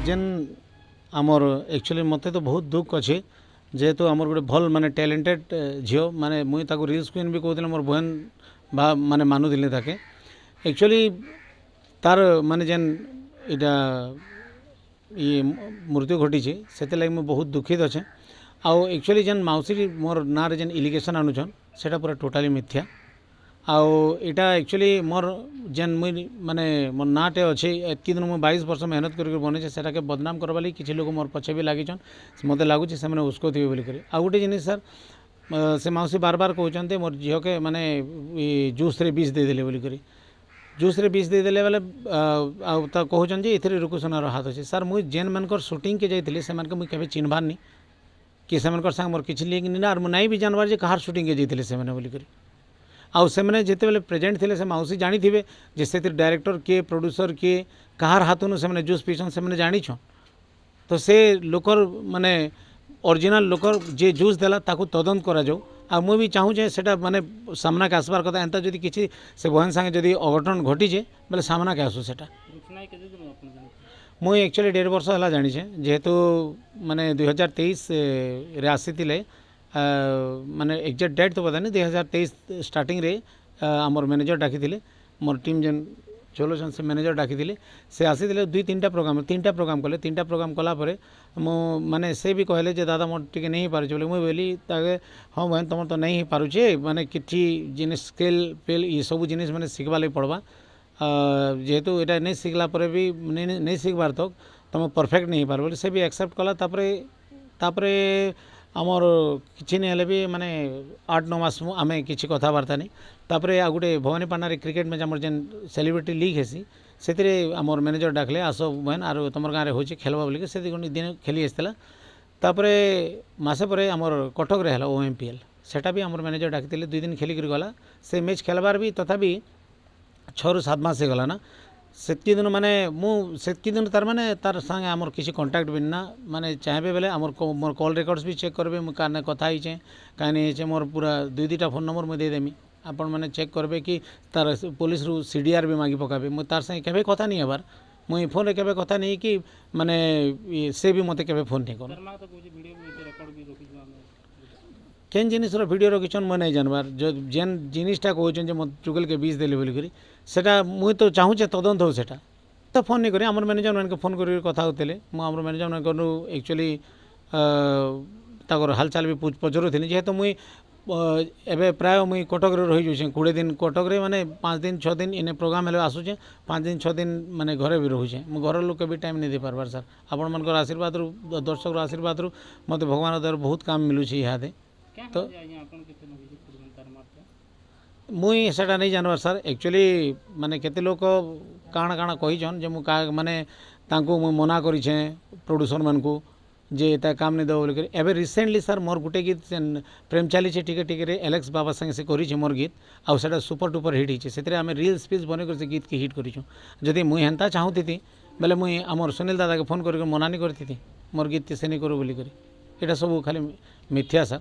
जेन आमर एक्चुअली मत तो बहुत दुख अच्छे जेहेतु आमर गोटे भल माने टैलेंटेड झील माने मुई ताको रील्स क्वीन भी कहते मोर बहन बा माने मानुले ताके एक्चुअली तार माने जेन इटा ये मृत्यु घटी से लगे मुझे बहुत दुखित अच्छे आउ एक्चुअली जेन मौसी मोर ना जेन इलिगेशन आणुछन सेटा पूरा टोटाली मिथ्या आउ इटा एक्चुअली मोर जेन मुई माने मोर नाटे अच्छे एतकी दिन मुझे 22 वर्ष मेहनत करके बने से बदनाम करवा लगी किसी लोग मोर पछे भी लगिछन मत लगुच से मैंने उसको थे बोलिक आ गोटे जिन सर से मौसी बार बार कहते मोर झील के माने जूस रे विष देदेले बोलिक जूस रे विष देदेले बेले कहते जे इथे रुकुसनार हाथ अच्छे सर मुई जेन मानकर शूटिंग के जाइए से मुझे केवे चिन्हबार नहीं कि से संग मोर किसी लिंक नहीं और मुझे भी जानवर जे कहार शूटिंग के जाइए से बोलिक आउ से मैंने जिते बेले प्रेजेंट थे से मौसी जानी थे जे से डायरेक्टर किए प्रोड्यूसर किए कहार हाथों से जूस पीछन से मैंने जानी तो से लोकर माने ओरिजिनल लोकर जे जूस देला ताकू तदंत करा जाऊ आ मु भी चाहूँ जे सेटा माने सामना के आसबार कथा एंता जदि किसी से बहन संगे जदि अघटन घटीचे बेले सामना के आसू सेटा मुई एक्चुअली 1.5 वर्ष है जानीचे जेहेतु माने 2023 रे आसीथिले माने एक्जेक्ट डेट तो पता नहीं 2023 स्टार्टिंग रे आमर मैनेजर डाकी मोर टीम जेन चलोन से मैनेजर डाकी से आसी 2-3टा प्रोग्राम 3टा प्रोग्राम कले 3टा प्रोग्राम कलापर मो माने से भी कहले जे दादा मोर टिके नहीं पारे बोले मुझे बोली ताके हाँ बहन तुम तो नहीं पारुचे माने किसी जिन स्केल पेल ये सब जिन मैंने शिखवा लगे पड़वा जेहेतु यहाँ नहीं शिखला भी नहीं शिखबार तक तुम परफेक्ट नहीं पार बोले से भी एक्सेप्ट कला तापरे आमर किसी नहीं भी माने 8-9 मास आम किसी कथबार्ता नहीं तापर आ गए भवानी पाटना क्रिकेट मैच आम जेन सेलिब्रिटी लीग हेसी से आमर मैनेजर डाकले आस बहन आर तुम गाँव में हो खेलवा बोलिक से दिन खेली आसला तापर मसे पर आमर कटक रे हला OMPL सेटा भी आमर मैनेजर डाकी 2 दिन खेलिक गला से मैच खेलबार भी तथापि 6-7 मास हो गला ना सेतकी दिन माने सेतकी दिन तार माने तार संगे आमर किसी कांटेक्ट भी ना माने चाहे बेले आमर मोर कॉल रिकॉर्ड्स भी चेक करबे मुझे काने कथा हिचे काहे नहीं मोर पूरा 2-2टा फोन नंबर मुझे देदेमी आपण मैंने चेक करबे कि तार पुलिस रु CDR भी मांगी पकाबे मुझे तार संगे केबे कथा नहीं हबार मुई फोन रे केबे कथा नहीं कि माने से भी मते केबे फोन नहीं कर केन जिनिस वीडियो रखिछन मैं नहीं जानबार जो जेन जिनिसटा कहछन जे मत चुगल के बीज देले बोली सेटा मुई तो चाहूचे तदंत हो सेटा तो फोन नहीं करी आमर मैनेजर मान फोन कर कथा होते आमर मैनेजर मान एक्चुअली ताकर हालचाल भी पचरू थी जेहेतु मुई एबे प्राय मुई कटक रही जाऊँ 20 दिन कटक रे माने 5 दिन 6 दिन इन्हें प्रोग्राम हेले आसुचे 5 दिन 6 दिन माने घरे भी रोचे मो घर लोक भी टाइम नहीं दे पार्बार सर आपण मन आशीर्वाद रु दर्शक आशीर्वाद रु मत भगवान द्वारा बहुत काम मिलूँ यहाँ तो मुई सेटा नहीं जानवर सर एक्चुअली माने केते लोग काण काण कहीछन जे मु माने तांको मु मना करिछे प्रोड्यूसर मान को जे एता काम नहीं दो बोल एबे रिसेंटली सर मोर गुटे गीत प्रेम चली टिके टिके रे एलेक्स बाबा संगे से करिछे मोर गीत आ सेटा सुपर डुपर हिट हिचे सेतरे आमे रील स्पीच बने कर से गीत के हिट करिछु जदि मुई हेंता चाहूती बेले मुई आमर सुनील दादा के फोन करके मना नहीं करती मोर गीत से नहीं करू बोली करी एटा सब खाली मिथ्या सर।